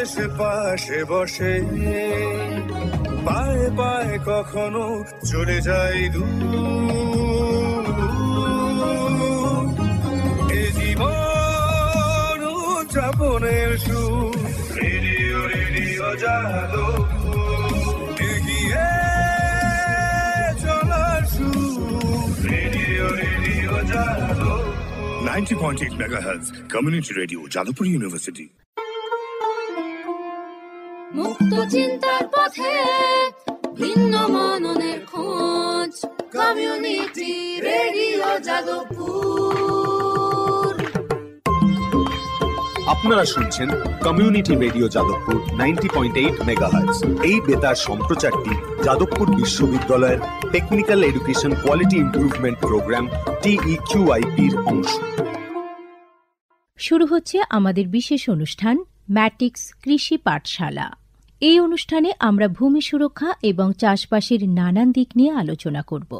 এসে পাশে বসে, পায়ে পায়ে কখনো চলে যায় দূর। এ জীবন উদযাপনের সুর, রেডিও রেডিও যাদবপুর, এগিয়ে চলার সুর, radio radio Jadavpur. 90.8 megahertz community radio, Jadavpur university. মুক্ত চিন্তার পথে ভিন্ন মননের খোঁজ, কমিউনিটি রেডিও যাদবপুর। আপনারা শুনছেন কমিউনিটি রেডিও যাদবপুর 90.8 মেগাহার্টজ। এই বেতার সম্প্রচারটি যাদবপুর বিশ্ববিদ্যালয়ের technical education quality improvement programme TEQIP-র অংশ। শুরু হচ্ছে আমাদের বিশেষ অনুষ্ঠান ম্যাটিক্স কৃষি পাঠশালা। এই অনুষ্ঠানে আমরা ভূমি সুরক্ষা এবং চাষবাসের নানান দিক নিয়ে আলোচনা করব।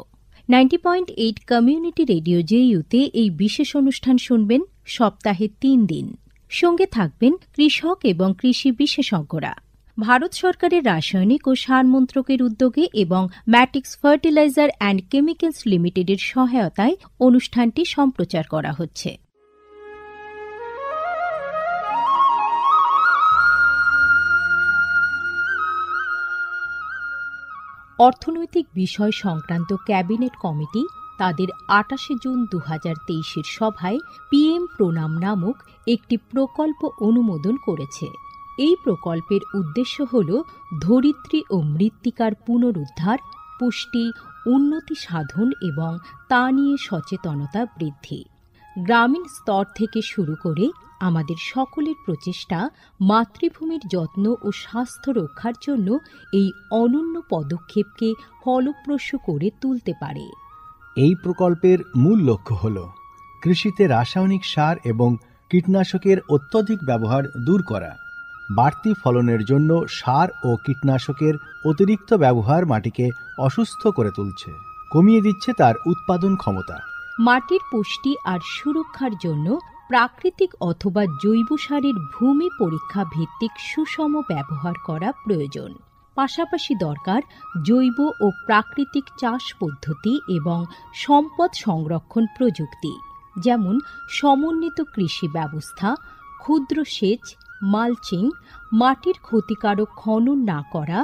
90.8 কমিউনিটি রেডিও JU-তে এই বিশেষ অনুষ্ঠান শুনবেন সপ্তাহে 3 দিন। সঙ্গে থাকবেন কৃষক এবং কৃষি বিশেষজ্ঞরা। ভারত সরকারের রাসায়নিক ও সার মন্ত্রকের উদ্যোগে এবং ম্যাটিক্স ফার্টিলাইজার অ্যান্ড কেমিক্যালস লিমিটেডের সহায়তায় অনুষ্ঠানটি সম্প্রচার করা হচ্ছে। অর্থনৈতিক বিষয় সংক্রান্ত ক্যাবিনেট কমিটি তাদের 28 জুন 2023 সভায় PM প্রণাম নামক একটি প্রকল্প অনুমোদন করেছে। এই প্রকল্পের উদ্দেশ্য হল ধরিত্রী ও মৃত্তিকার পুনরুদ্ধার, পুষ্টি, উন্নতি সাধন এবং তা নিয়ে সচেতনতা বৃদ্ধি। গ্রামীণ স্তর থেকে শুরু করে আমাদের সকলের প্রচেষ্টা মাতৃভূমির যত্ন ও স্বাস্থ্য রক্ষার জন্য এই অনন্য পদক্ষেপকে ফলপ্রসূ করে তুলতে পারে। এই প্রকল্পের মূল লক্ষ্য হল কৃষিতে রাসায়নিক সার এবং কীটনাশকের অত্যধিক ব্যবহার দূর করা। বাড়তি ফলনের জন্য সার ও কীটনাশকের অতিরিক্ত ব্যবহার মাটিকে অসুস্থ করে তুলছে, কমিয়ে দিচ্ছে তার উৎপাদন ক্ষমতা। মাটির পুষ্টি আর সুরক্ষার জন্য প্রাকৃতিক অথবা জৈব সারের ভূমি পরীক্ষা ভিত্তিক সুষম ব্যবহার করা প্রয়োজন। পাশাপাশি দরকার জৈব ও প্রাকৃতিক চাষ পদ্ধতি এবং সম্পদ সংরক্ষণ প্রযুক্তি, যেমন সমন্বিত কৃষি ব্যবস্থা, ক্ষুদ্র সেচ, মালচিং, মাটির ক্ষতিকারক খনন না করা,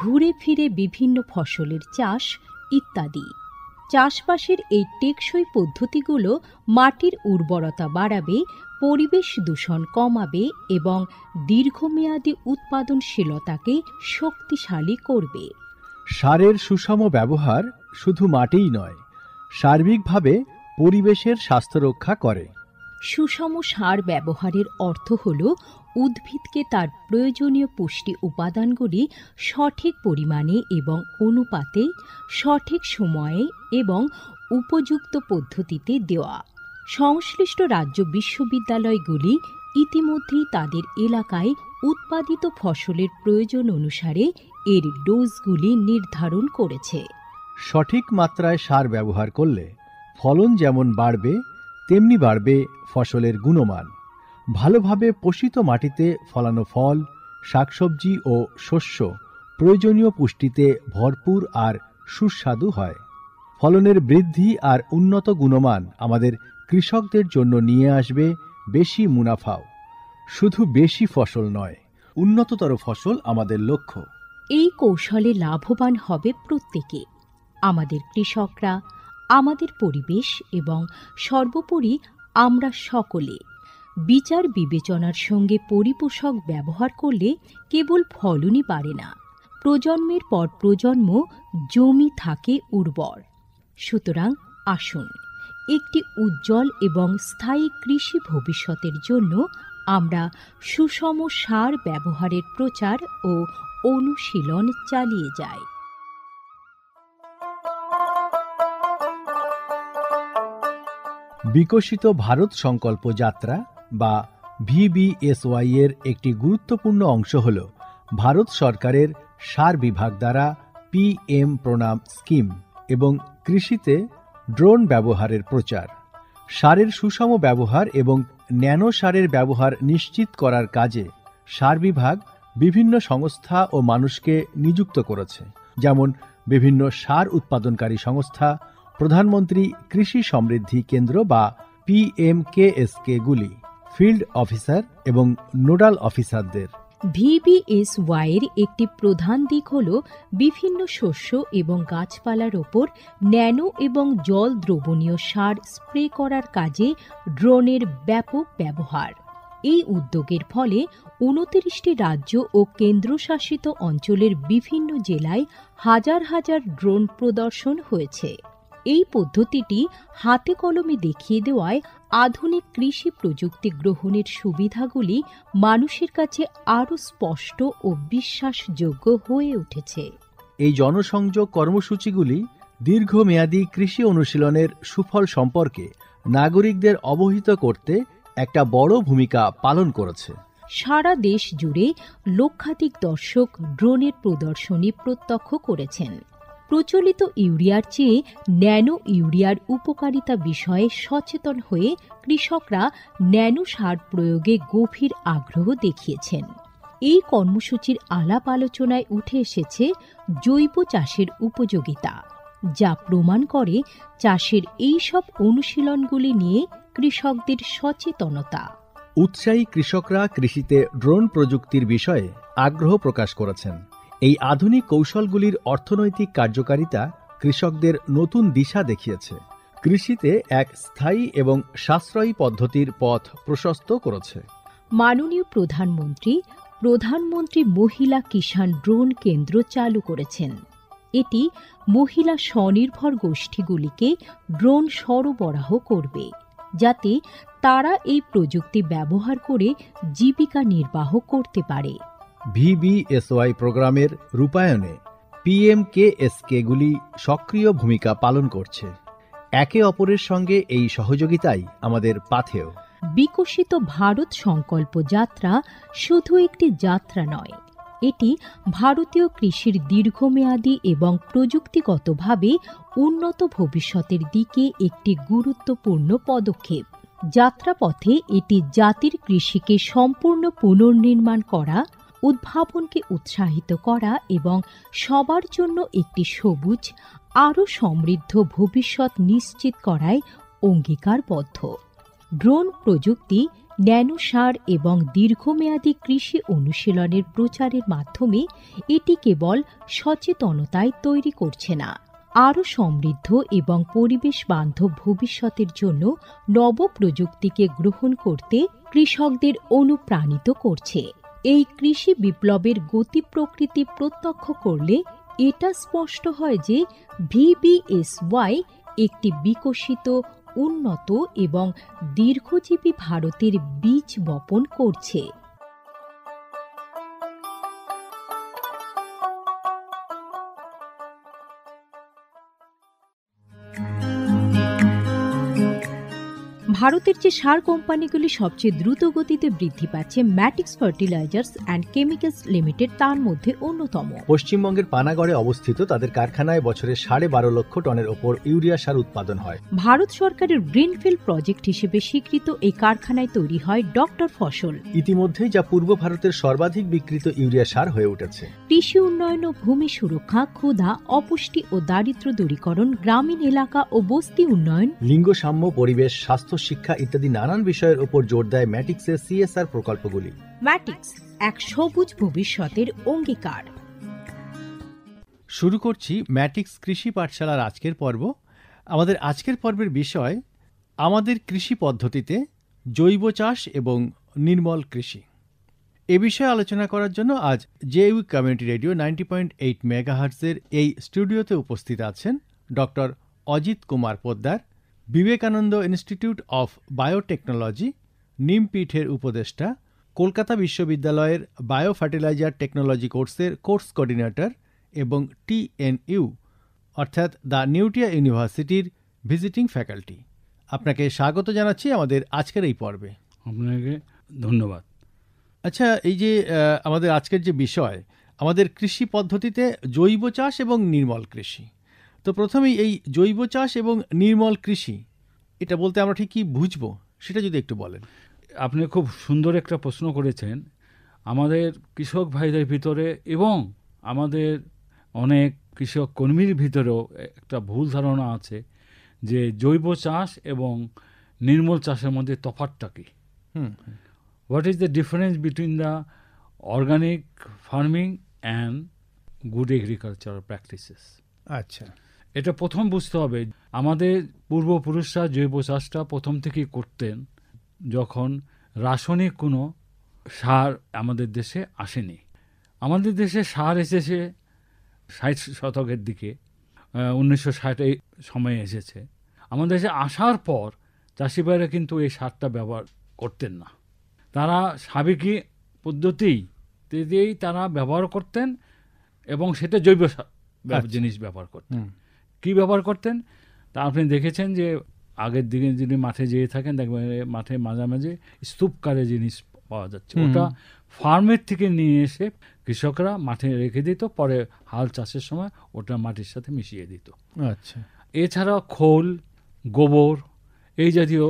ঘুরে ফিরে বিভিন্ন ফসলের চাষ ইত্যাদি। চাষবাসের এই টেকসই পদ্ধতিগুলো মাটির উর্বরতা বাড়াবে, পরিবেশ দূষণ কমাবে এবং দীর্ঘমেয়াদী উৎপাদনশীলতাকে শক্তিশালী করবে। সারের সুষম ব্যবহার শুধু মাটিই নয়, সার্বিকভাবে পরিবেশের স্বাস্থ্য রক্ষা করে। সুষম সার ব্যবহারের অর্থ হল উদ্ভিদকে তার প্রয়োজনীয় পুষ্টি উপাদানগুলি সঠিক পরিমাণে এবং অনুপাতে, সঠিক সময়ে এবং উপযুক্ত পদ্ধতিতে দেওয়া। সংশ্লিষ্ট রাজ্য বিশ্ববিদ্যালয়গুলি ইতিমধ্যেই তাদের এলাকায় উৎপাদিত ফসলের প্রয়োজন অনুসারে এর ডোজগুলি নির্ধারণ করেছে। সঠিক মাত্রায় সার ব্যবহার করলে ফলন যেমন বাড়বে, তেমনি বাড়বে ফসলের গুণমান। ভালোভাবে পোষিত মাটিতে ফলানো ফল, শাকসবজি ও শস্য প্রয়োজনীয় পুষ্টিতে ভরপুর আর সুস্বাদু হয়। ফলনের বৃদ্ধি আর উন্নত গুণমান আমাদের কৃষকদের জন্য নিয়ে আসবে বেশি মুনাফাও। শুধু বেশি ফসল নয়, উন্নততর ফসল আমাদের লক্ষ্য। এই কৌশলে লাভবান হবে প্রত্যেকে, আমাদের কৃষকরা, আমাদের পরিবেশ এবং সর্বোপরি আমরা সকলে। বিচার বিবেচনার সঙ্গে পরিপোষক ব্যবহার করলে কেবল ফলনই বাড়ে না, প্রজন্মের পর প্রজন্ম জমি থাকে উর্বর। সুতরাং আসুন, একটি উজ্জ্বল এবং স্থায়ী কৃষি ভবিষ্যতের জন্য আমরা সুষম সার ব্যবহারের প্রচার ও অনুশীলন চালিয়ে যাই। বিকশিত ভারত সংকল্প যাত্রা বা VBSY এর একটি গুরুত্বপূর্ণ অংশ হল ভারত সরকারের সার বিভাগ দ্বারা PM প্রণাম স্কিম এবং কৃষিতে ড্রোন ব্যবহারের প্রচার। সারের সুষম ব্যবহার এবং ন্যানো সারের ব্যবহার নিশ্চিত করার কাজে সার বিভাগ বিভিন্ন সংস্থা ও মানুষকে নিযুক্ত করেছে, যেমন বিভিন্ন সার উৎপাদনকারী সংস্থা, প্রধানমন্ত্রী কৃষি সমৃদ্ধি কেন্দ্র বা PMKSK গুলি, ফিল্ড অফিসার এবং নোডাল অফিসারদের। VBSY এর একটি প্রধান দিক হল বিভিন্ন শস্য এবং গাছপালার ওপর ন্যানো এবং জল দ্রবণীয় সার স্প্রে করার কাজে ড্রোনের ব্যাপক ব্যবহার। এই উদ্যোগের ফলে 29টি রাজ্য ও কেন্দ্রশাসিত অঞ্চলের বিভিন্ন জেলায় হাজার হাজার ড্রোন প্রদর্শন হয়েছে। এই পদ্ধতিটি হাতে কলমে দেখিয়ে দেওয়ায় আধুনিক কৃষি প্রযুক্তি গ্রহণের সুবিধাগুলি মানুষের কাছে আরও স্পষ্ট ও বিশ্বাসযোগ্য হয়ে উঠেছে। এই জনসংযোগ কর্মসূচিগুলি দীর্ঘমেয়াদী কৃষি অনুশীলনের সুফল সম্পর্কে নাগরিকদের অবহিত করতে একটা বড় ভূমিকা পালন করেছে। সারা দেশ জুড়ে লক্ষাধিক দর্শক ড্রোনের প্রদর্শনী প্রত্যক্ষ করেছেন। প্রচলিত ইউরিয়ার চেয়ে ন্যানো ইউরিয়ার উপকারিতা বিষয়ে সচেতন হয়ে কৃষকরা ন্যানো সার প্রয়োগে গভীর আগ্রহ দেখিয়েছেন। এই কর্মসূচির আলাপ আলোচনায় উঠে এসেছে জৈব চাষের উপযোগিতা, যা প্রমাণ করে চাষের এই সব অনুশীলনগুলি নিয়ে কৃষকদের সচেতনতা। উৎসাহী কৃষকরা কৃষিতে ড্রোন প্রযুক্তির বিষয়ে আগ্রহ প্রকাশ করেছেন। এই আধুনিক কৌশলগুলির অর্থনৈতিক কার্যকারিতা কৃষকদের নতুন দিশা দেখিয়েছে, কৃষিতে এক স্থায়ী এবং সাশ্রয়ী পদ্ধতির পথ প্রশস্ত করেছে। মাননীয় প্রধানমন্ত্রী মহিলা কিষাণ ড্রোন কেন্দ্র চালু করেছেন। এটি মহিলা স্বনির্ভর গোষ্ঠীগুলিকে ড্রোন সরবরাহ করবে, যাতে তারা এই প্রযুক্তি ব্যবহার করে জীবিকা নির্বাহ করতে পারে। VBSY প্রোগ্রামের রূপায়ণে PMKSK গুলি সক্রিয় ভূমিকা পালন করছে। একে অপরের সঙ্গে এই সহযোগিতাই আমাদের পাথেয়। বিকশিত ভারত সংকল্প যাত্রা শুধু একটি যাত্রা নয়, এটি ভারতীয় কৃষির দীর্ঘমেয়াদী এবং প্রযুক্তিগতভাবে উন্নত ভবিষ্যতের দিকে একটি গুরুত্বপূর্ণ পদক্ষেপ। যাত্রাপথে এটি জাতির কৃষিকে সম্পূর্ণ পুনর্নির্মাণ করা, উদ্ভাবনকে উৎসাহিত করা এবং সবার জন্য একটি সবুজ, আরও সমৃদ্ধ ভবিষ্যৎ নিশ্চিত করায় অঙ্গীকারবদ্ধ। ড্রোন প্রযুক্তি, ন্যানো সার এবং দীর্ঘমেয়াদী কৃষি অনুশীলনের প্রচারের মাধ্যমে এটি কেবল সচেতনতায় তৈরি করছে না, আরও সমৃদ্ধ এবং পরিবেশ বান্ধব ভবিষ্যতের জন্য নব প্রযুক্তিকে গ্রহণ করতে কৃষকদের অনুপ্রাণিত করছে। এই কৃষি বিপ্লবের গতি প্রকৃতি প্রত্যক্ষ করলে এটা স্পষ্ট হয় যে VBSY একটি বিকশিত, উন্নত এবং দীর্ঘজীবী ভারতের বীজ বপন করছে। ভারতের যে সার কোম্পানিগুলি সবচেয়ে দ্রুত গতিতে বৃদ্ধি পাচ্ছে, ম্যাটিক্স ফার্টিলাইজার্স অ্যান্ড কেমিক্যালস লিমিটেড তার মধ্যে অন্যতম। পশ্চিমবঙ্গের পানাগড়ে অবস্থিত তাদের কারখানায় বছরে 12.5 লক্ষ টনের ওপর ইউরিয়া সার উৎপাদন হয়। ভারত সরকারের গ্রিনফিল্ড প্রজেক্ট হিসেবে স্বীকৃত এই কারখানায় তৈরি হয় ডক্টর ফসল। ইতিমধ্যেই যা পূর্ব ভারতের সর্বাধিক বিক্রিত ইউরিয়া সার হয়ে উঠেছে। কৃষি উন্নয়ন ও ভূমি সুরক্ষা, ক্ষুধা, অপুষ্টি ও দারিদ্র্য দূরীকরণ, গ্রামীণ এলাকা ও বস্তি উন্নয়ন, লিঙ্গ সাম্য, পরিবেশ, স্বাস্থ্য, শিক্ষা ইত্যাদি নানান বিষয়ের উপর জোর দেয় ম্যাটিক্সের CSR প্রকল্পগুলি। ম্যাটিক্স এক সবুজ ভবিষ্যতের অঙ্গীকার। শুরু করছি ম্যাটিক্স কৃষি পাঠশালার আজকের পর্ব। আমাদের আজকের পর্বের বিষয় আমাদের কৃষি পদ্ধতিতে জৈব চাষ এবং নির্মল কৃষি। এ বিষয়ে আলোচনা করার জন্য আজ JU কমিউনিটি রেডিও 90.8 মেগাহার্টজের এই স্টুডিওতে উপস্থিত আছেন doctor Ajit Kumar Poddar, Vivekananda institute of biotechnology, নিমপীঠের উপদেষ্টা, কলকাতা বিশ্ববিদ্যালয়ের বায়ো ফার্টিলাইজার টেকনোলজি কোর্সের কোর্স কোঅর্ডিনেটর এবং TNU অর্থাৎ দ্য নিউটিয়া ইউনিভার্সিটির ভিজিটিং ফ্যাকাল্টি। আপনাকে স্বাগত জানাচ্ছি আমাদের আজকের এই পর্বে। আপনাকে ধন্যবাদ। আচ্ছা, এই যে আমাদের আজকের যে বিষয়, আমাদের কৃষি পদ্ধতিতে জৈব চাষ এবং নির্মল কৃষি, তো প্রথমেই এই জৈব চাষ এবং নির্মল কৃষি এটা বলতে আমরা ঠিক কি বুঝবো সেটা যদি একটু বলেন। আপনি খুব সুন্দর একটা প্রশ্ন করেছেন। আমাদের কৃষক ভাইদের ভিতরে এবং আমাদের অনেক কৃষক কর্মীর ভিতরেও একটা ভুল ধারণা আছে যে জৈব চাষ এবং নির্মল চাষের মধ্যে তফাৎটা কি। What is the difference between the organic farming and good agricultural practices? আচ্ছা, এটা প্রথম বুঝতে হবে। আমাদের পূর্বপুরুষরা জৈব চাষটা প্রথম থেকেই করতেন যখন রাসায়নিক কোনো সার আমাদের দেশে আসেনি। আমাদের দেশে সার এসেছে 60 শতকের দিকে, 1960 এই সময়ে এসেছে। আমাদের দেশে আসার পর চাষি ভাইরা কিন্তু এই সারটা ব্যবহার করতেন না। তারা সাবেকি পদ্ধতিতেই তারা ব্যবহার করতেন এবং সেটা জৈব জিনিস ব্যবহার করতেন। কি ব্যবহার করতেন তা আপনি দেখেছেন যে আগের দিকে যদি মাঠে যেয়ে থাকেন দেখবেন মাঠে মাঝামাঝি স্তূপকারে জিনিস পাওয়া যাচ্ছে। ওটা ফার্মের থেকে নিয়ে এসে কৃষকরা মাঠে রেখে দিত, পরে হাল চাষের সময় ওটা মাটির সাথে মিশিয়ে দিত। আচ্ছা, এছাড়া খোল, গোবর এই জাতীয়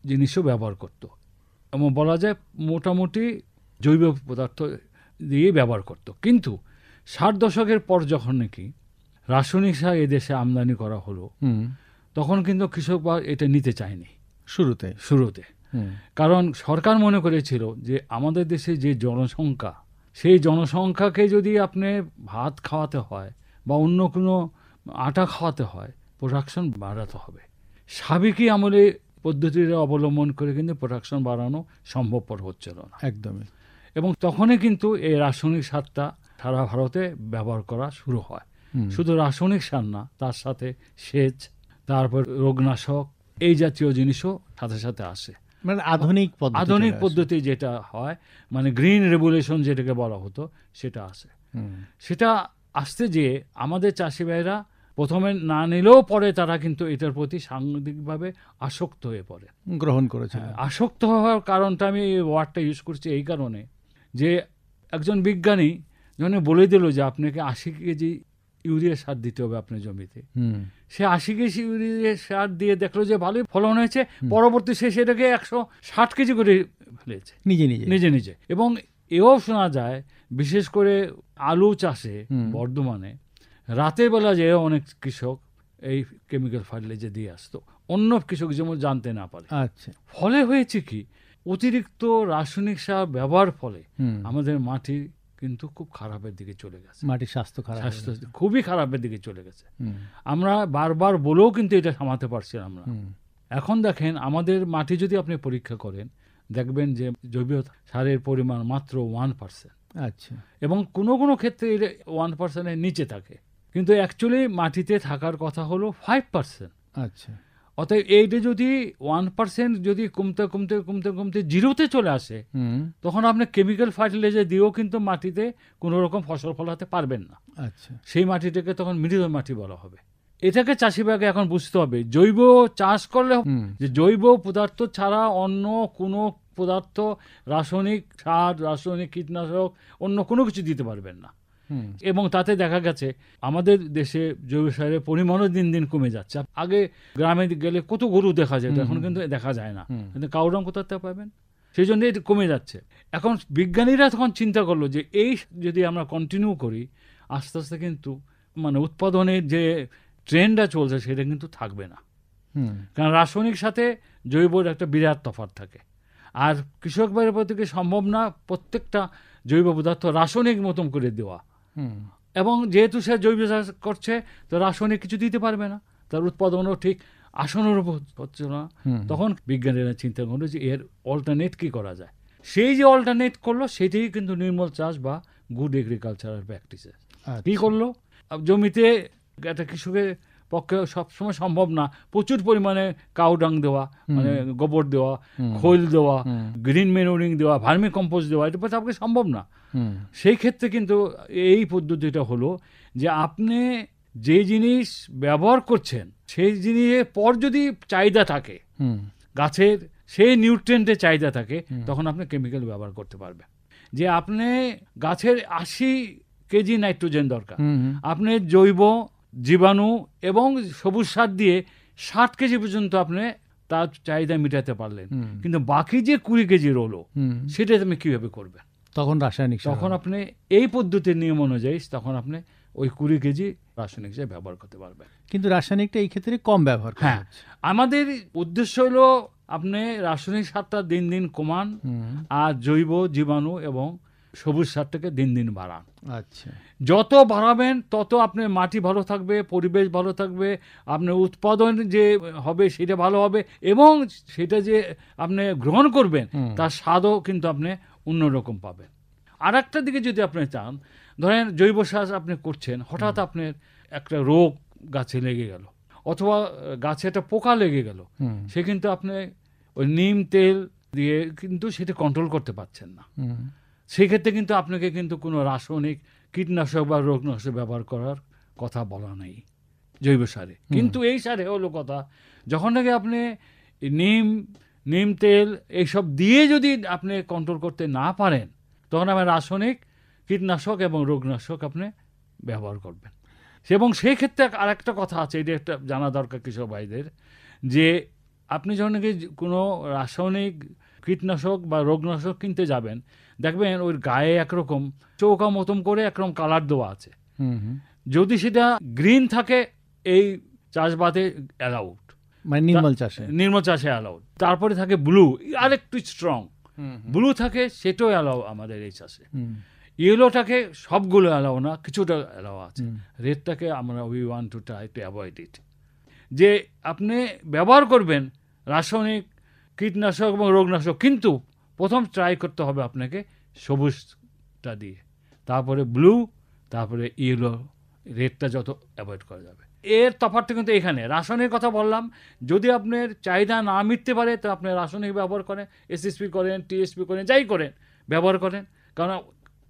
জিনিসও ব্যবহার করত এবং বলা যায় মোটামুটি জৈব পদার্থ দিয়ে ব্যবহার করত। কিন্তু 60 দশকের পর যখন নাকি রাসায়নিক সার এদেশে আমদানি করা হলো, তখন কিন্তু কৃষক বা এটা নিতে চায়নি শুরুতে। কারণ সরকার মনে করেছিল যে আমাদের দেশে যে জনসংখ্যা, সেই জনসংখ্যাকে যদি আপনি ভাত খাওয়াতে হয় বা অন্য কোনো আটা খাওয়াতে হয়, প্রোডাকশন বাড়াতে হবে। সাবেকি আমলে পদ্ধতিটা অবলম্বন করে কিন্তু প্রোডাকশন বাড়ানো সম্ভবপর হচ্ছিল না একদমই। এবং তখনই কিন্তু এই রাসায়নিক সারটা সারা ভারতে ব্যবহার করা শুরু হয়। শুধু রাসায়নিক সার না, তার সাথে সেচ, তারপর রোগনাশক এই জাতীয় জিনিসও সাথে সাথে আসে। মানে আধুনিক পদ্ধতি যেটা হয়, মানে গ্রিন রেভলিউশন যেটাকে বলা হতো, সেটা আসে। সেটা আসতে যে আমাদের চাষি ভাইরা প্রথমে না নিলেও পরে তারা কিন্তু এটার প্রতি সাংঘাতিকভাবে আসক্ত হয়ে পড়ে, গ্রহণ করেছে। আসক্ত হওয়ার কারণটা আমি এই ওয়ার্ডটা ইউজ করছি এই কারণে যে একজন বিজ্ঞানী যখন বলে দিল যে আপনাকে 80 কেজি ইউরিয়া সার দিতে হবে আপনার জমিতে, সে 80 কেজি ইউরিয়া সার দিয়ে দেখলো যে ভালোই ফলন হয়েছে, পরবর্তী সে সেটাকে 160 কেজি করে ফেলেছে নিজে নিজে। এবং এও শোনা যায় বিশেষ করে আলু চাষে বর্ধমানে রাতের বেলা যে অনেক কৃষক এই কেমিক্যাল ফার্টিলাইজার দিয়ে আসতো, অন্য কৃষক যেমন জানতে না পারে। আচ্ছা, ফলে হয়েছে কি, অতিরিক্ত রাসায়নিক সার ব্যবহার ফলে আমাদের মাটি কিন্তু খুব খারাপের দিকে চলে গেছে, মাটির স্বাস্থ্য খুবই খারাপের দিকে চলে গেছে। আমরা বারবার বলেও কিন্তু এটা থামাতে পারছিলাম না। এখন দেখেন আমাদের মাটি যদি আপনি পরীক্ষা করেন দেখবেন যে জৈব সারের পরিমাণ মাত্র 1%। আচ্ছা, এবং কোনো ক্ষেত্রে 1%-এর নিচে থাকে, কিন্তু অ্যাকচুয়ালি মাটিতে থাকার কথা হলো 5%। আচ্ছা, অতএব এইটা যদি 1% যদি কমতে কমতে কমতে কমতে 0-তে চলে আসে, তখন আপনি কেমিক্যাল ফার্টিলাইজার দিয়েও কিন্তু মাটিতে কোনো রকম ফসল ফলাতে পারবেন না। আচ্ছা, সেই মাটিটাকে তখন মৃত মাটি বলা হবে। এটাকে চাষিভাইকে এখন বুঝতে হবে, জৈব চাষ করলে যে জৈব পদার্থ ছাড়া অন্য কোনো পদার্থ, রাসায়নিক সার, রাসায়নিক কীটনাশক, অন্য কোনো কিছু দিতে পারবেন না। এবং তাতে দেখা গেছে আমাদের দেশে জৈব সারের পরিমাণও দিন দিন কমে যাচ্ছে। আগে গ্রামে গেলে কত গরু দেখা যায়, এখন কিন্তু দেখা যায় না, কিন্তু কাউরাম কোথাতে পাবেন, সেই জন্য এটা কমে যাচ্ছে। এখন বিজ্ঞানীরা তখন চিন্তা করলো যে এই যদি আমরা কন্টিনিউ করি, আস্তে আস্তে কিন্তু মানে উৎপাদনের যে ট্রেন্ডটা চলছে সেটা কিন্তু থাকবে না। কারণ রাসায়নিক সাথে জৈবর একটা বিরাট তফাৎ থাকে। আর কৃষক ভাইয়ের পক্ষে সম্ভব না প্রত্যেকটা জৈব পদার্থ রাসায়নিক মতন করে দেওয়া, এবং যেহেতু সে জৈব চাষ করছে তো রাসায়নিক কিছু দিতে পারবে না, তার উৎপাদনও ঠিক আসনের উপর হচ্ছে না। তখন বিজ্ঞানীরা চিন্তা করলো যে এর অল্টারনেট কি করা যায়। সেই যে অল্টারনেট করলো সেটাই কিন্তু নির্মল চাষ বা গুড এগ্রিকালচারাল প্র্যাকটিসেস। কি করলো, জমিতে একটা কৃষকের পক্ষে সবসময় সম্ভব না প্রচুর পরিমাণে কাউডাং দেওয়া, মানে গোবর দেওয়া, খোল দেওয়া, গ্রিন ম্যানুরিং দেওয়া, ভার্মি কম্পোস্ট দেওয়া, এটা পক্ষে সম্ভব না। সেই ক্ষেত্রে কিন্তু এই পদ্ধতিটা হলো যে আপনি যে জিনিস ব্যবহার করছেন সেই জিনিসের পর যদি চাহিদা থাকে, গাছের সেই নিউট্রিয়েন্টের চাহিদা থাকে, তখন আপনি কেমিক্যাল ব্যবহার করতে পারবেন। যে আপনি গাছের 80 কেজি নাইট্রোজেন দরকার, আপনি জৈব জীবাণু এবং সবুজ সার দিয়ে 60 কেজি পর্যন্ত আপনি তার চাহিদা মেটাতে পারলেন, কিন্তু বাকি যে 20 কেজি রইলো সেটা আপনি কিভাবে করবেন? তখন রাসায়নিক সার তখন হবে। আপনি এই পদ্ধতির নিয়ম অনুযায়ী তখন আপনি ওই 20 কেজি রাসায়নিক সার ব্যবহার করতে পারবেন। কিন্তু রাসায়নিকটা এই ক্ষেত্রে কম ব্যবহার করা হ্যাঁ, হচ্ছে। আমাদের উদ্দেশ্য হলো আপনি রাসায়নিক সারটা দিন দিন কমান, আর জৈব জীবাণু এবং সবুজ সারটাকে দিন দিন বাড়ান। আচ্ছা, যত বাড়াবেন তত আপনার মাটি ভালো থাকবে, পরিবেশ ভালো থাকবে, আপনার উৎপাদন যে হবে সেটা ভালো হবে, এবং সেটা যে আপনি গ্রহণ করবেন তার স্বাদও কিন্তু আপনি অন্যরকম পাবেন। আর একটা দিকে যদি আপনি চান, ধরেন জৈব সার আপনি করছেন, হঠাৎ আপনার একটা রোগ গাছে লেগে গেল, অথবা গাছে একটা পোকা লেগে গেল, সে কিন্তু আপনি ওই নিম তেল দিয়ে কিন্তু সেটা কন্ট্রোল করতে পারছেন না। সেক্ষেত্রে কিন্তু আপনাকে কিন্তু কোনো রাসায়নিক কীটনাশক বা রোগনাশক ব্যবহার করার কথা বলা নেই জৈব সারে। কিন্তু এই সারে হলো কথা, যখন থেকে আপনি নিম তেল এইসব দিয়ে যদি আপনি কন্ট্রোল করতে না পারেন, তখন আমার রাসায়নিক কীটনাশক এবং রোগনাশক আপনি ব্যবহার করবেন। এবং সেই ক্ষেত্রে আরেকটা কথা আছে, এটা একটা জানা দরকার কৃষক ভাইদের, যে আপনি যখন নাকি কোনো রাসায়নিক কীটনাশক বা রোগনাশক কিনতে যাবেন, দেখবেন ওই গায়ে একরকম চৌকা মতন করে একরকম কালার দেওয়া আছে। যদি সেটা গ্রিন থাকে এই চাষবাদে অ্যালাউড, মানে নির্মল চাষে অ্যালাউড। তারপরে থাকে ব্লু, আরেকটু স্ট্রং ব্লু থাকে, সেটাও অ্যালাউ আমাদের এই চাষে। ইয়েলোটাকে সবগুলো অ্যালাউ না, কিছুটা অ্যালাউ আছে। রেডটাকে আমরা we want to try to avoid ইট। যে আপনি ব্যবহার করবেন রাসায়নিক কীটনাশক এবং রোগনাশক, কিন্তু প্রথম ট্রাই করতে হবে আপনাকে সবুজটা দিয়ে, তারপরে ব্লু, তারপরে ইয়েলো, রেডটা যত অ্যাভয়েড করা যাবে। এর তফাৎটা কিন্তু এখানে। রাসায়নিক কথা বললাম, যদি আপনার চাহিদা না মিটতে পারে তো আপনি রাসায়নিক ব্যবহার করেন, এসএসপি করেন, টিএসপি করেন, যাই করেন ব্যবহার করেন, কারণ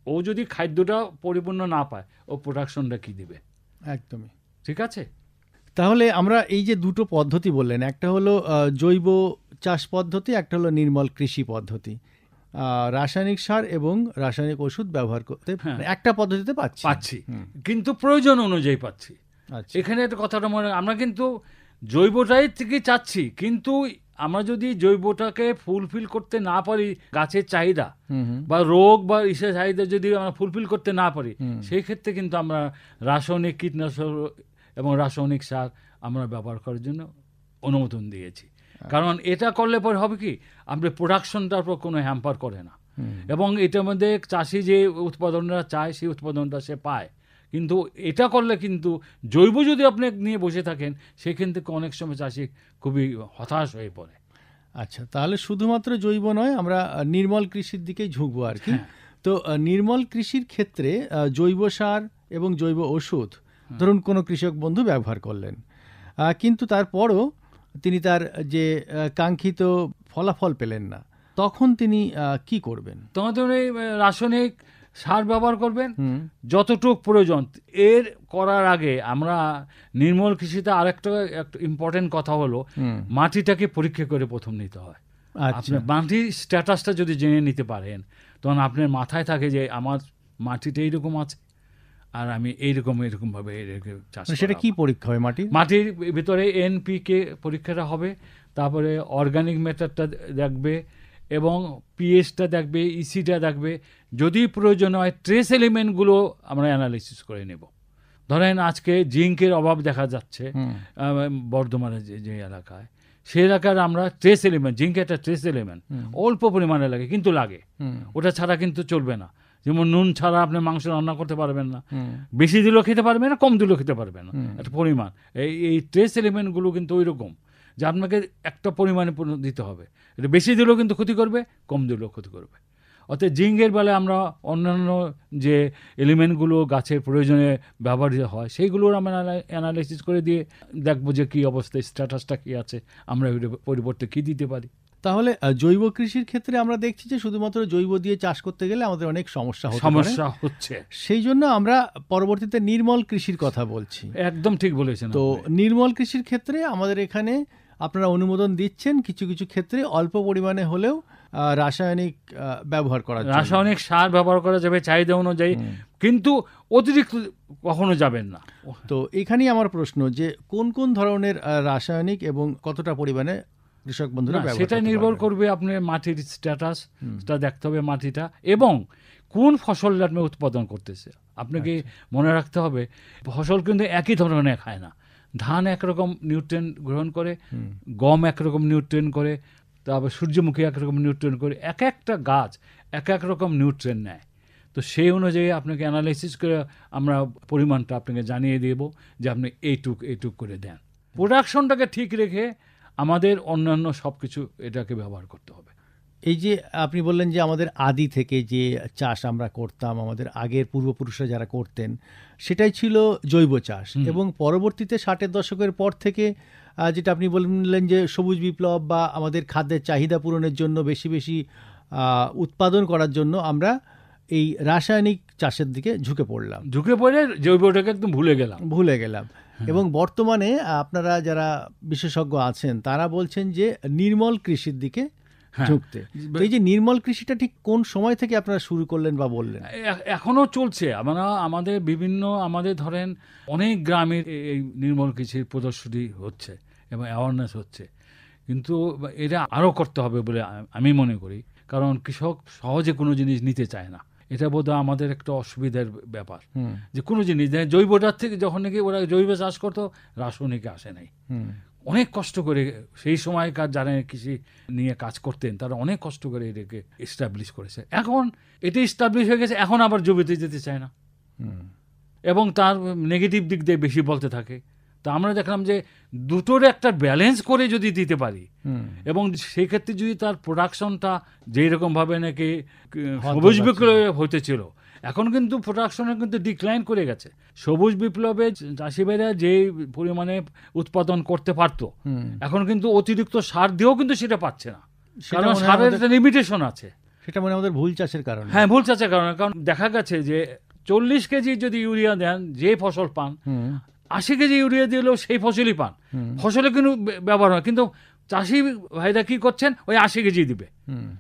ও যদি খাদ্যটা পরিপূর্ণ না পায় ও প্রোডাকশনটা কী দিবে? একদমই ঠিক আছে। তাহলে আমরা এই যে দুটো পদ্ধতি বললেন, একটা হলো জৈব চাষ পদ্ধতি, একটা হলো নির্মল কৃষি পদ্ধতি। রাসায়নিক সার এবং রাসায়নিক ওষুধ ব্যবহার করতে একটা পদ্ধতিতে পাচ্ছি, কিন্তু প্রয়োজন অনুযায়ী পাচ্ছি। আচ্ছা, এখানে একটা কথাটা মনে, আমরা কিন্তু জৈবটাই থেকে চাচ্ছি, কিন্তু আমরা যদি জৈবটাকে ফুলফিল করতে না পারি, গাছের চাহিদা বা রোগ বা ইসের চাহিদা যদি আমরা ফুলফিল করতে না পারি, সেই ক্ষেত্রে কিন্তু আমরা রাসায়নিক কীটনাশক এবং রাসায়নিক সার আমরা ব্যবহার করার জন্য অনুমোদন দিয়েছি। কারণ এটা করলে পরে হবে কি, আমরা প্রোডাকশনটার উপর কোনো হ্যাম্পার করে না, এবং এটার মধ্যে চাষি যে উৎপাদনটা চায় সেই উৎপাদনটা সে পায়। কিন্তু এটা করলে কিন্তু জৈব যদি আপনি নিয়ে বসে থাকেন, সেখান থেকে অনেক সময় চাষি খুবই হতাশ হয়ে পড়ে। আচ্ছা, তাহলে শুধুমাত্র জৈব নয়, আমরা নির্মল কৃষির দিকেই ঝুঁকবো আর কি। তো নির্মল কৃষির ক্ষেত্রে জৈব সার এবং জৈব ওষুধ ধরুন কোনো কৃষক বন্ধু ব্যবহার করলেন, কিন্তু তারপরও তিনি তার যে কাঙ্ক্ষিত ফলাফল পেলেন না, তখন তিনি কি করবেন? তখন এই রাসায়নিক সার ব্যবহার করবেন যতটুকু প্রয়োজন। এর করার আগে আমরা নির্মল কৃষিতে আরেকটা ইম্পর্টেন্ট কথা হলো, মাটিটাকে পরীক্ষা করে প্রথম নিতে হয়। আপনার মাটির স্ট্যাটাসটা যদি জেনে নিতে পারেন, তখন আপনার মাথায় থাকে যে আমার মাটিটা এইরকম আছে আর আমি এইরকমভাবে চাষ। সেটা কি পরীক্ষা হয়? মাটির ভিতরে এনপিকে পরীক্ষাটা হবে, তারপরে অর্গানিক ম্যাটারটা দেখবে এবং পিএইচটা দেখবে, ইসিটা দেখবে। যদি প্রয়োজন হয় ট্রেস এলিমেন্টগুলো আমরা অ্যানালাইসিস করে নেব। ধরেন আজকে জিঙ্কের অভাব দেখা যাচ্ছে বর্ধমানের যে এলাকায়, সেই এলাকার আমরা ট্রেস এলিমেন্ট, জিঙ্ক একটা ট্রেস এলিমেন্ট অল্প পরিমাণে লাগে, কিন্তু লাগে, ওটা ছাড়া কিন্তু চলবে না। যেমন নুন ছাড়া আপনি মাংস রান্না করতে পারবেন না, বেশি দিলেও খেতে পারবেন না, কম দিলেও খেতে পারবেন না, একটা পরিমাণ। এই ট্রেস এলিমেন্টগুলো কিন্তু ওই রকম যে আপনাকে একটা পরিমাণে দিতে হবে। এটা বেশি দিলেও কিন্তু ক্ষতি করবে, কম দিলেও ক্ষতি করবে। অর্থাৎ জিঙ্কের বেলায় আমরা অন্যান্য যে এলিমেন্টগুলো গাছের প্রয়োজনে ব্যবহৃত হয় সেইগুলোর আমরা অ্যানালাইসিস করে দিয়ে দেখবো যে কী অবস্থায়, স্ট্যাটাসটা কী আছে, আমরা ওই পরিবর্তে কী দিতে পারি। তাহলে জৈব কৃষির ক্ষেত্রে আমরা দেখছি যে শুধুমাত্র জৈব দিয়ে চাষ করতে গেলে আমাদের অনেক সমস্যা হচ্ছে। সেই জন্য আমরা পরবর্তীতে নির্মল কৃষির কথা বলছি। একদম ঠিক বলেছেন। তো নির্মল কৃষির ক্ষেত্রে আমাদের এখানে আপনারা অনুমোদন দিচ্ছেন কিছু কিছু ক্ষেত্রে অল্প পরিমাণে হলেও রাসায়নিক ব্যবহার করা যাবে, রাসায়নিক সার ব্যবহার করা যাবে চাহিদা অনুযায়ী, কিন্তু অতিরিক্ত কখনো যাবেন না। তো এখানেই আমার প্রশ্ন যে কোন কোন ধরনের রাসায়নিক এবং কতটা পরিমাণে কৃষক বন্ধুরা ব্যবহার করতে পারবে? সেটা নির্ভর করবে আপনার মাটির স্ট্যাটাসটা দেখতে হবে মাটিটা, এবং কোন ফসলটা আপনি উৎপাদন করতেছে। আপনাকে মনে রাখতে হবে ফসল কিন্তু একই ধরনের খায় না। ধান একরকম নিউট্রিয়েন্ট গ্রহণ করে, গম একরকম নিউট্রিয়েন্ট করে, তারপর সূর্যমুখী একরকম নিউট্রিয়েন্ট করে, এক একটা গাছ এক এক রকম নিউট্রিয়েন্ট নেয়। তো সেই অনুযায়ী আপনাকে অ্যানালাইসিস করে আমরা পরিমাণটা আপনাকে জানিয়ে দেব যে আপনি এইটুক করে দেন। প্রোডাকশনটাকে ঠিক রেখে আমাদের অন্যান্য সব কিছু এটাকে ব্যবহার করতে হবে। এই যে আপনি বললেন যে আমাদের আদি থেকে যে চাষ আমরা করতাম, আমাদের আগের পূর্বপুরুষরা যারা করতেন, সেটাই ছিল জৈব চাষ। এবং পরবর্তীতে 60-এর দশকের পর থেকে যেটা আপনি বললেন যে সবুজ বিপ্লব বা আমাদের খাদ্যের চাহিদা পূরণের জন্য বেশি বেশি উৎপাদন করার জন্য আমরা এই রাসায়নিক চাষের দিকে ঝুঁকে পড়ে জৈবটাকে একদম ভুলে গেলাম। এবং বর্তমানে আপনারা যারা বিশেষজ্ঞ আছেন তারা বলছেন যে নির্মল কৃষির দিকে ঝুঁকতে। এই যে নির্মল কৃষিটা ঠিক কোন সময় থেকে আপনারা শুরু করলেন বা বললেন? এখনো চলছে। আমাদের আমাদের ধরেন অনেক গ্রামের এই নির্মল কৃষির প্রদর্শনী হচ্ছে এবং অ্যাওয়ারনেস হচ্ছে, কিন্তু এটা আরও করতে হবে বলে আমি মনে করি। কারণ কৃষক সহজে কোনো জিনিস নিতে চায় না। এটা বোধহয় আমাদের একটা অসুবিধার ব্যাপার যে কোনো জিনিস জৈবটার থেকে যখন নাকি ওরা জৈব চাষ করতো, রাসায়নিকে আসে নাই। অনেক কষ্ট করে সেই সময়কার যারা কৃষি নিয়ে কাজ করতেন তারা অনেক কষ্ট করে এটাকে এস্টাবলিশ করেছে। এখন এটা এস্টাবলিশ হয়ে গেছে, এখন আবার জৈবতে যেতে চায় না এবং তার নেগেটিভ দিক দিয়ে বেশি বলতে থাকে। তা আমরা দেখলাম যে দুটোর একটা ব্যালেন্স করে যদি দিতে পারি এবং সেই ক্ষেত্রে যদি তার প্রোডাকশনটা যেই রকমভাবে নাকি সবুজ বিপ্লবে হতেছিল, এখন কিন্তু প্রোডাকশনে কিন্তু ডিক্লাইন করে গেছে। সবুজ বিপ্লবে চাষিভাইরা যে পরিমাণে উৎপাদন করতে পারতো, এখন কিন্তু অতিরিক্ত সার দিয়েও কিন্তু সেটা পাচ্ছে না, কারণ সারের একটা লিমিটেশন আছে। সেটা মানে আমাদের ভুল চাষের কারণে। হ্যাঁ, ভুল চাষের কারণে। কারণ দেখা গেছে যে 40 কেজি যদি ইউরিয়া দেন যে ফসল পান, 80 কেজি ইউরিয়া দিলেও সেই ফসলই পান, ফসলে কিন্তু ব্যবহার হয়। কিন্তু চাষি ভাইরা কি করছেন, ওই 80 কেজি দিবে,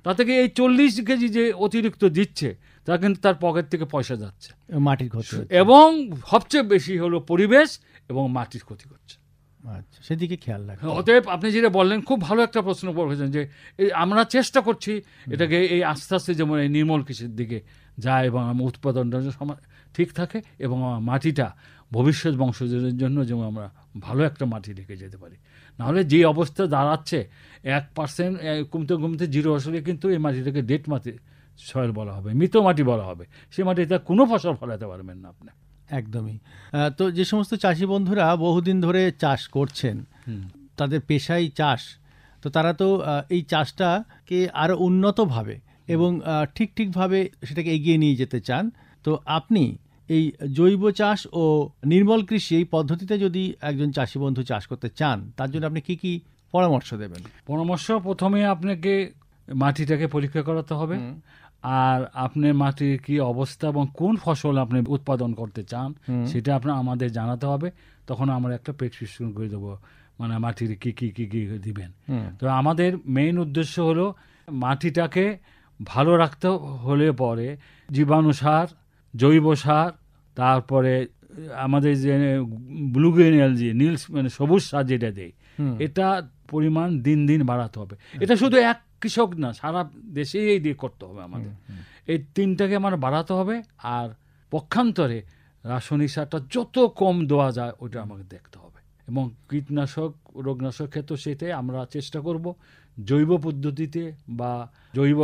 তাতে কি এই 40 কেজি যে অতিরিক্ত দিচ্ছে তা কিন্তু তার পকেট থেকে পয়সা যাচ্ছে, মাটির ক্ষতি, এবং সবচেয়ে বেশি হলো পরিবেশ এবং মাটির ক্ষতি করছে। আচ্ছা, সেদিকে খেয়াল রাখতে। অতএব আপনি যেটা বললেন খুব ভালো একটা প্রশ্ন করেছেন যে আমরা চেষ্টা করছি এটাকে এই আস্তে আস্তে যেমন এই নির্মল কৃষির দিকে যায় এবং আমার উৎপাদনটা ঠিক থাকে এবং আমার মাটিটা ভবিষ্যৎ বংশধরের জন্য যেমন আমরা ভালো একটা মাটি রেখে যেতে পারি। নাহলে যে অবস্থা দাঁড়াচ্ছে 1% কমতে কমতে 0 আসলে কিন্তু এই মাটিটাকে ডেড মাটি সয়েল বলা হবে, মৃত মাটি বলা হবে। সেই মাটিতে কোনো ফসল ফলাতে পারবেন না আপনি। একদমই। তো যে সমস্ত চাষি বন্ধুরা বহুদিন ধরে চাষ করছেন, তাদের পেশাই চাষ, তো তারা তো এই চাষটাকে আরও উন্নতভাবে এবং ঠিকভাবে সেটাকে এগিয়ে নিয়ে যেতে চান। তো আপনি এই জৈব চাষ ও নির্মল কৃষি এই পদ্ধতিতে যদি একজন চাষি বন্ধু চাষ করতে চান, তার জন্য আপনি কি কি পরামর্শ দেবেন? পরামর্শ, প্রথমে আপনাকে মাটিটাকে পরীক্ষা করাতে হবে, আর আপনার মাটির কি অবস্থা এবং কোন ফসল আপনি উৎপাদন করতে চান সেটা আপনার আমাদের জানাতে হবে। তখন আমরা একটা প্রেসক্রিপশন করে দেবো, মানে মাটির কি কি কি কি দিবেন। তো আমাদের মেইন উদ্দেশ্য হলো মাটিটাকে ভালো রাখতে হলে পরে জীবাণু সার, জৈব সার, তারপরে আমাদের যে ব্লুগ্রিন অ্যালজি, নীল মানে সবুজ সার যেটা দেয়, এটা পরিমাণ দিন দিন বাড়াতে হবে। এটা শুধু এক কৃষক না, সারা দেশেই এই দিয়ে করতে হবে আমাদের। এই 3টাকে আমার বাড়াতে হবে, আর পক্ষান্তরে রাসায়নিক সারটা যত কম দেওয়া যায় ওটা আমাকে দেখতে হবে। এবং কীটনাশক, রোগনাশক ক্ষেত্রে সেটাই আমরা চেষ্টা করব জৈব পদ্ধতিতে বা জৈব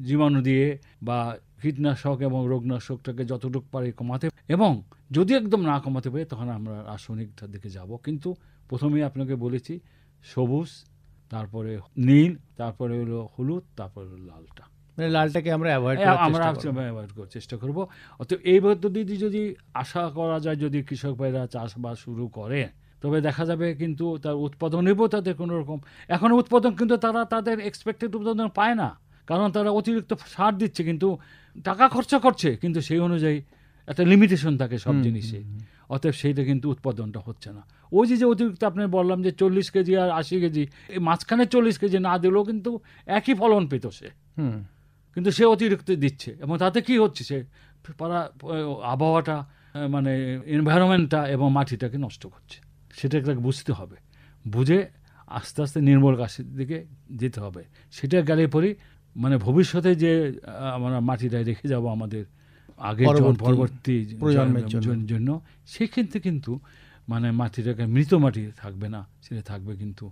জীবাণু দিয়ে বা কীটনাশক এবং রোগনাশকটাকে যতটুকু পারি কমাতে, এবং যদি একদম না কমাতে পারি তখন আমরা রাসায়নিকটার দিকে যাব। কিন্তু প্রথমেই আপনাকে বলেছি সবুজ, তারপরে নীল, তারপরে হলো হলুদ, তারপরে হলো লালটা। মানে লালটাকে আমরা অ্যাভয়েড করার চেষ্টা করব। অতএব এই পদ্ধতিটি যদি আশা করা যায়, যদি কৃষক ভাইরা চাষবাস শুরু করে, তবে দেখা যাবে কিন্তু তার উৎপাদনেও তাদের কোনো রকম এখন উৎপাদন কিন্তু তারা তাদের এক্সপেক্টেড উৎপাদন পায় না, কারণ তারা অতিরিক্ত সার দিচ্ছে, কিন্তু টাকা খরচা করছে, কিন্তু সেই অনুযায়ী একটা লিমিটেশন থাকে সব জিনিসে। অতএব সেইটা কিন্তু উৎপাদনটা হচ্ছে না। ওই যে অতিরিক্ত আপনি বললাম যে 40 কেজি আর 80 কেজি, এই মাঝখানে 40 কেজি না দিলেও কিন্তু একই ফলন পেত সে, কিন্তু সে অতিরিক্ত দিচ্ছে, এবং তাতে কি হচ্ছে, সে আবহাওয়াটা মানে এনভায়রনমেন্টটা এবং মাটিটাকে নষ্ট করছে। সেটাকে বুঝতে হবে, বুঝে আস্তে আস্তে নির্মল গাছের দিকে যেতে হবে। সেটা গেলে পরই মানে ভবিষ্যতে যে আমরা মাটিটা রেখে যাব আমাদের আগের পরবর্তী প্রজন্মের জন্য, সেক্ষেত্রে কিন্তু মানে মাটিটাকে মৃত মাটি থাকবে না, সেটা থাকবে কিন্তু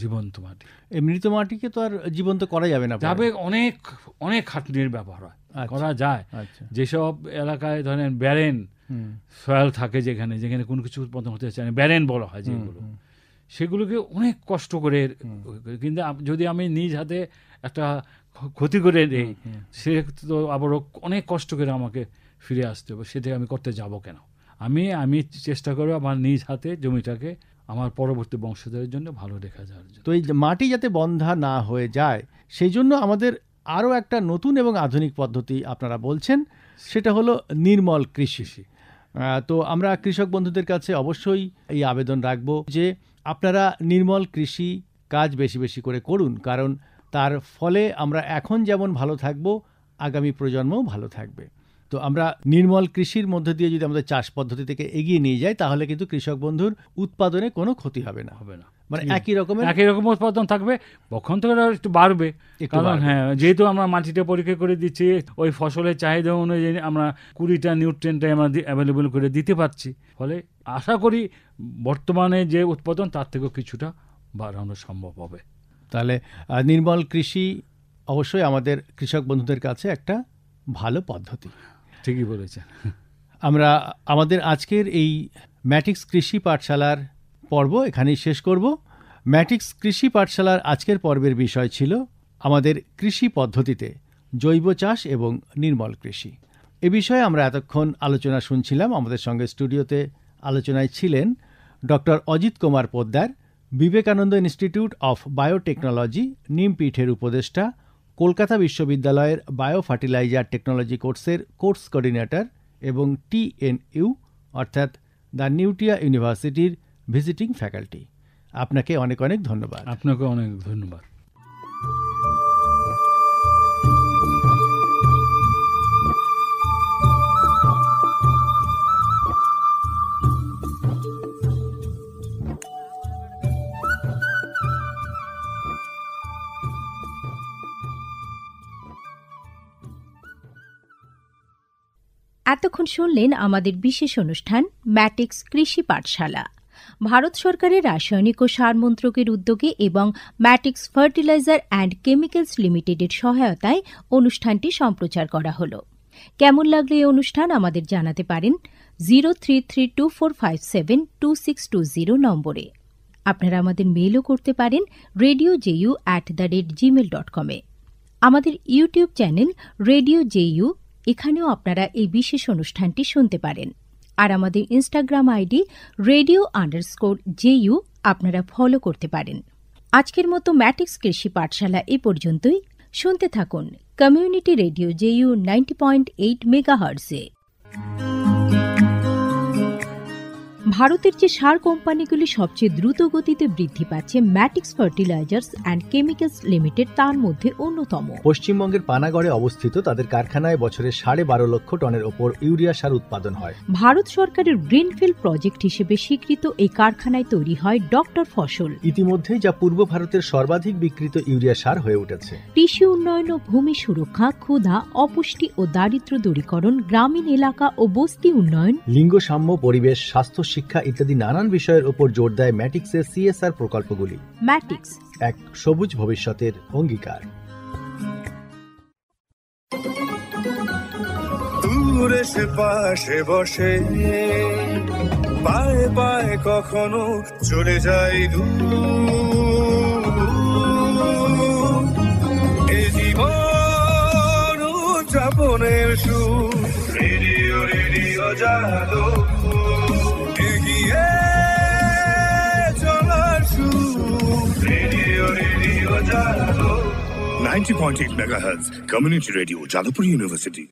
জীবন্ত মাটি। এই মৃত মাটিকে তো আর জীবন্ত করা যাবে না, যাবে, অনেক অনেক খাটনির ব্যাপার হয়, করা যায়। যেসব এলাকায় ধরেন ব্যারেন সয়েল থাকে, যেখানে যেখানে কোনো কিছু উৎপাদন হতে চায় না, ব্যারেন বলা হয় যেগুলো, সেগুলোকে অনেক কষ্ট করে, কিন্তু যদি আমি নিজ হাতে একটা ক্ষতি করে দিই, সে তো আবারও অনেক কষ্ট করে আমাকে ফিরে আসতে হবে, সেটা আমি করতে যাব কেন? আমি চেষ্টা করব আমার নিজ হাতে জমিটাকে আমার পরবর্তী বংশধরের জন্য ভালো রেখা যাওয়ার জন্য। তো এই মাটি যাতে বন্ধা না হয়ে যায়, সেই জন্য আমাদের আরও একটা নতুন এবং আধুনিক পদ্ধতি আপনারা বলছেন, সেটা হলো নির্মল কৃষি। তো আমরা কৃষক বন্ধুদের কাছে অবশ্যই এই আবেদন রাখব যে আপনারা নির্মল কৃষি কাজ বেশি বেশি করে করুন, কারণ তার ফলে আমরা এখন যেমন ভালো থাকব, আগামী প্রজন্মও ভালো থাকবে। তো আমরা নির্মল কৃষির মধ্যে দিয়ে যদি আমাদের চাষ পদ্ধতি থেকে এগিয়ে নিয়ে যাই, তাহলে কিন্তু কৃষক বন্ধুর উৎপাদনে কোনো ক্ষতি হবে না, মানে একই রকম উৎপাদন থাকবে, পক্ষান্তরে একটু বাড়বে। কারণ হ্যাঁ, যেহেতু আমরা মাটিটা পরীক্ষা করে দিচ্ছি, ওই ফসলের চাহিদা অনুযায়ী আমরা 20টা নিউট্রিয়েন্টে আমরা অ্যাভেলেবল করে দিতে পারছি, ফলে আশা করি বর্তমানে যে উৎপাদন তার থেকেও কিছুটা বাড়ানো সম্ভব হবে। তাহলে নির্মল কৃষি অবশ্যই আমাদের কৃষক বন্ধুদের কাছে একটা ভালো পদ্ধতি। ঠিকই বলেছেন। আমরা আমাদের আজকের এই ম্যাটিক্স কৃষি পাঠশালার পর্ব এখানেই শেষ করব। ম্যাটিক্স কৃষি পাঠশালার আজকের পর্বের বিষয় ছিল আমাদের কৃষি পদ্ধতিতে জৈব চাষ এবং নির্মল কৃষি। এ বিষয়ে আমরা এতক্ষণ আলোচনা শুনছিলাম। আমাদের সঙ্গে স্টুডিওতে আলোচনায় ছিলেন doctor Ajit Kumar Poddar, Vivekananda institute of biotechnology নিমপীঠের উপদেষ্টা, কলকাতা বিশ্ববিদ্যালয়ের বায়ো ফার্টিলাইজার টেকনোলজি কোর্সের কোর্স কোঅর্ডিনেটর এবং TNU অর্থাৎ দ্য নিউটিয়া ইউনিভার্সিটির ভিজিটিং ফ্যাকাল্টি। আপনাকে অনেক অনেক ধন্যবাদ। আপনাকে অনেক ধন্যবাদ। এতক্ষণ শুনলেন আমাদের বিশেষ অনুষ্ঠান ম্যাটিক্স কৃষি পাঠশালা। ভারত সরকারের রাসায়নিক ও সার মন্ত্রকের উদ্যোগে এবং ম্যাটিক্স ফার্টিলাইজার অ্যান্ড কেমিক্যালস লিমিটেডের সহায়তায় অনুষ্ঠানটি সম্প্রচার করা হল। কেমন লাগলো এই অনুষ্ঠান আমাদের জানাতে পারেন 0332457260 নম্বরে। আপনারা আমাদের মেইলও করতে পারেন radioju@gmail.com। আমাদের ইউটিউব চ্যানেল রেডিও জেইউ, এখানেও আপনারা এই বিশেষ অনুষ্ঠানটি শুনতে পারেন। আর আমাদের ইনস্টাগ্রাম আইডি radio_JU আপনারা ফলো করতে পারেন। আজকের মতো ম্যাটিক্স কৃষি পাঠশালা এ পর্যন্তই। শুনতে থাকুন কমিউনিটি রেডিও জেইউ 90.8 মেগাহার্টজে। ভারতের যে সার কোম্পানিগুলি সবচেয়ে দ্রুত গতিতে বৃদ্ধি পাচ্ছে ম্যাটিক্স ফার্টিলাইজার্স অ্যান্ড কেমিক্যালস লিমিটেড তার মধ্যে অন্যতম। পশ্চিমবঙ্গের পানাগড়ে অবস্থিত তাদের কারখানায় বছরে 12.5 লক্ষ টনের ওপর ইউরিয়া সার উৎপাদন হয়। ভারত সরকারের গ্রিনফিল্ড প্রজেক্ট হিসেবে স্বীকৃত এই কারখানায় তৈরি হয় ডক্টর ফসল। ইতিমধ্যে যা পূর্ব ভারতের সর্বাধিক বিক্রিত ইউরিয়া সার হয়ে উঠেছে। কৃষি উন্নয়ন ও ভূমি সুরক্ষা, ক্ষুধা, অপুষ্টি ও দারিদ্র্য দূরীকরণ, গ্রামীণ এলাকা ও বস্তি উন্নয়ন, লিঙ্গ সাম্য, পরিবেশ, স্বাস্থ্য, শিক্ষা ইত্যাদি নানান বিষয়ের উপর জোর দেয় ম্যাটিক্সের CSR প্রকল্পগুলি। ম্যাটিক্স এক সবুজ ভবিষ্যতের অঙ্গীকার। দূরে সে পাশে বসে পায়ে পায়ে কখনো চলে যায় দূর। এ জীবন উদযাপনের সুর, রেডিও রেডিও যাদবপুর, এগিয়ে চলার সুর, radio radio Jadavpur. 90.8 MHz Community Radio, Jadavpur University.